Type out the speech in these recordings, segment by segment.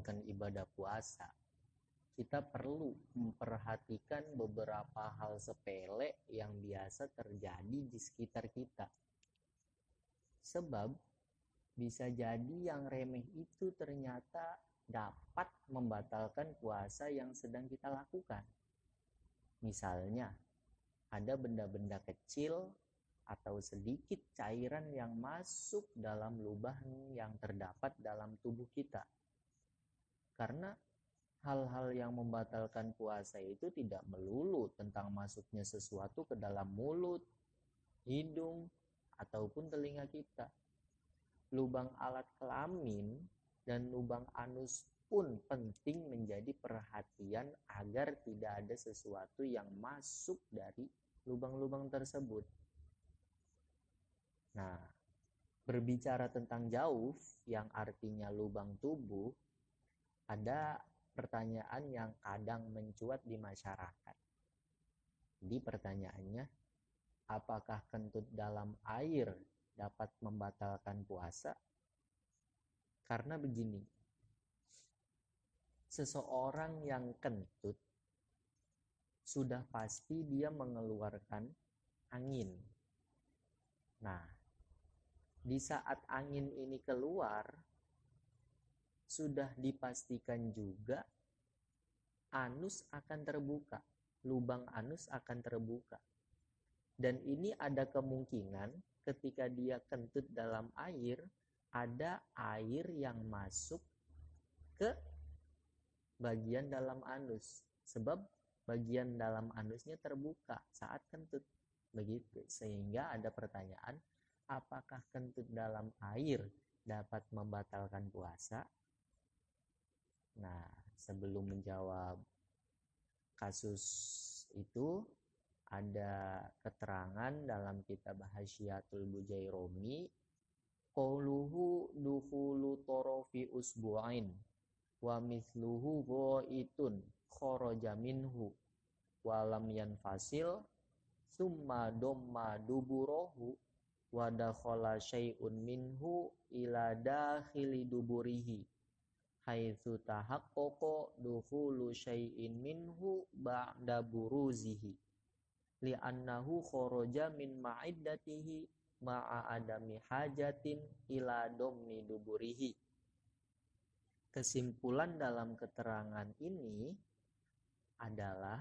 menjalankan ibadah puasa, kita perlu memperhatikan beberapa hal sepele yang biasa terjadi di sekitar kita. Sebab bisa jadi yang remeh itu ternyata dapat membatalkan puasa yang sedang kita lakukan. Misalnya, ada benda-benda kecil atau sedikit cairan yang masuk dalam lubang yang terdapat dalam tubuh kita. Karena hal-hal yang membatalkan puasa itu tidak melulu tentang masuknya sesuatu ke dalam mulut, hidung, ataupun telinga kita. Lubang alat kelamin dan lubang anus pun penting menjadi perhatian agar tidak ada sesuatu yang masuk dari lubang-lubang tersebut. Nah, berbicara tentang jauf yang artinya lubang tubuh, ada pertanyaan yang kadang mencuat di masyarakat. Jadi pertanyaannya, apakah kentut dalam air dapat membatalkan puasa? Karena begini, seseorang yang kentut sudah pasti dia mengeluarkan angin. Nah, di saat angin ini keluar, sudah dipastikan juga anus akan terbuka, lubang anus akan terbuka. Dan ini ada kemungkinan ketika dia kentut dalam air, ada air yang masuk ke bagian dalam anus. Sebab bagian dalam anusnya terbuka saat kentut. Begitu. Sehingga ada pertanyaan, apakah kentut dalam air dapat membatalkan puasa? Nah, sebelum menjawab kasus itu, ada keterangan dalam kitab Hasyiatul Bujairomi, qauluhu dukhulu torofi usbu'ain wa mithluhu ghaitun kharaja minhu wa lam yanfasil summa domma duburahu wa dakhala syai'un minhu ila dakhili duburihi haitsu tahaqqaqa dukhulu syai'in minhu ba'da buruzihi li'annahu kharaja min ma'iddatihi ma'a adami hajatin ila dommi duburihi. Kesimpulan dalam keterangan ini adalah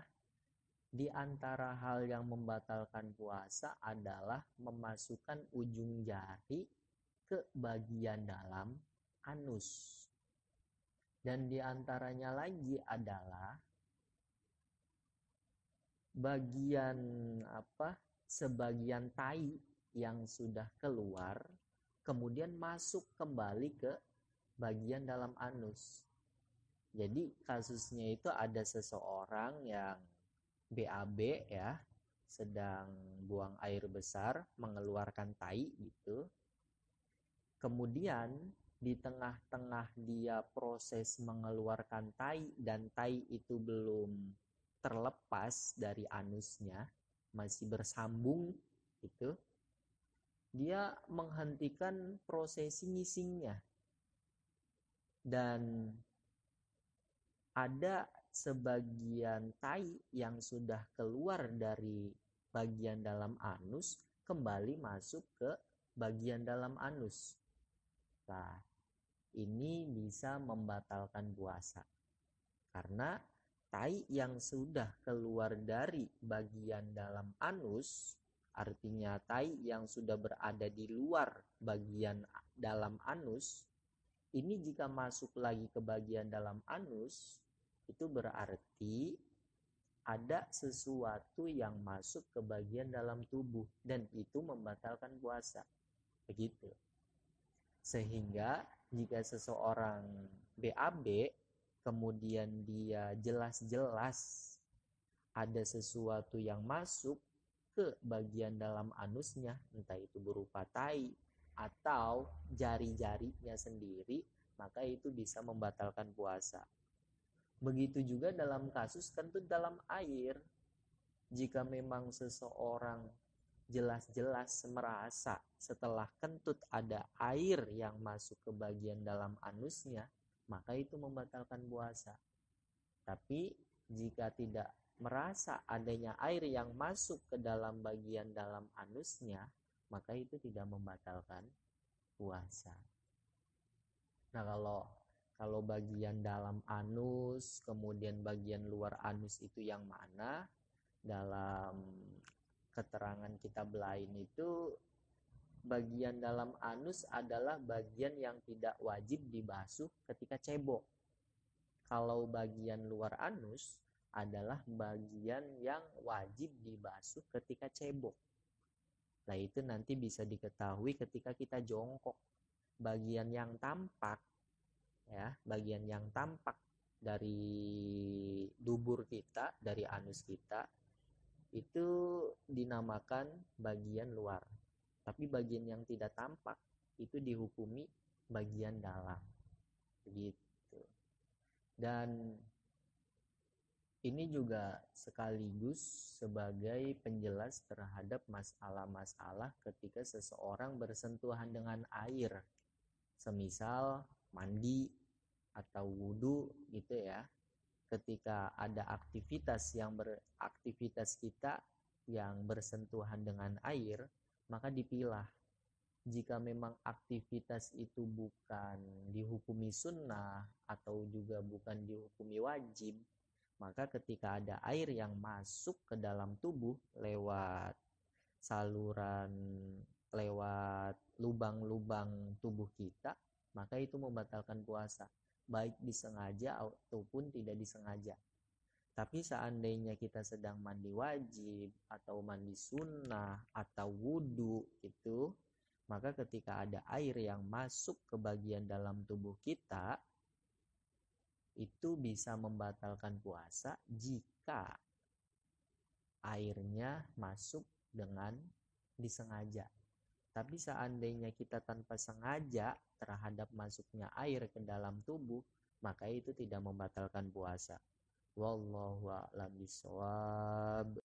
di antara hal yang membatalkan puasa adalah memasukkan ujung jari ke bagian dalam anus. Dan di antaranya lagi adalah sebagian tai yang sudah keluar kemudian masuk kembali ke bagian dalam anus. Jadi kasusnya itu ada seseorang yang BAB ya, sedang buang air besar, mengeluarkan tai gitu. Kemudian di tengah-tengah dia proses mengeluarkan tai dan tai itu belum terlepas dari anusnya, masih bersambung gitu, dia menghentikan prosesi ngisingnya. Dan ada sebagian tai yang sudah keluar dari bagian dalam anus kembali masuk ke bagian dalam anus. Nah, ini bisa membatalkan puasa. Karena tai yang sudah keluar dari bagian dalam anus, artinya tai yang sudah berada di luar bagian dalam anus, ini jika masuk lagi ke bagian dalam anus, itu berarti ada sesuatu yang masuk ke bagian dalam tubuh dan itu membatalkan puasa. Begitu. Sehingga jika seseorang BAB kemudian dia jelas-jelas ada sesuatu yang masuk ke bagian dalam anusnya, entah itu berupa tai atau jari-jarinya sendiri, maka itu bisa membatalkan puasa. Begitu juga dalam kasus kentut dalam air. Jika memang seseorang jelas-jelas merasa setelah kentut ada air yang masuk ke bagian dalam anusnya, maka itu membatalkan puasa. Tapi jika tidak merasa adanya air yang masuk ke dalam bagian dalam anusnya, maka itu tidak membatalkan puasa. Nah, kalau bagian dalam anus, kemudian bagian luar anus itu yang mana? Dalam keterangan kitab lain itu, bagian dalam anus adalah bagian yang tidak wajib dibasuh ketika cebok. Kalau bagian luar anus adalah bagian yang wajib dibasuh ketika cebok. Nah, itu nanti bisa diketahui ketika kita jongkok. Bagian yang tampak, ya, bagian yang tampak dari dubur kita, dari anus kita, itu dinamakan bagian luar. Tapi bagian yang tidak tampak itu dihukumi bagian dalam. Begitu. Dan ini juga sekaligus sebagai penjelas terhadap masalah-masalah ketika seseorang bersentuhan dengan air. Semisal mandi atau wudhu gitu ya. Ketika ada aktivitas kita yang bersentuhan dengan air, maka dipilah. Jika memang aktivitas itu bukan dihukumi sunnah atau juga bukan dihukumi wajib, maka ketika ada air yang masuk ke dalam tubuh lewat saluran, lewat lubang-lubang tubuh kita, maka itu membatalkan puasa, baik disengaja ataupun tidak disengaja. Tapi seandainya kita sedang mandi wajib atau mandi sunnah atau wudhu gitu, maka ketika ada air yang masuk ke bagian dalam tubuh kita, itu bisa membatalkan puasa jika airnya masuk dengan disengaja. Tapi seandainya kita tanpa sengaja terhadap masuknya air ke dalam tubuh, maka itu tidak membatalkan puasa. Wallahu a'lam bishawab.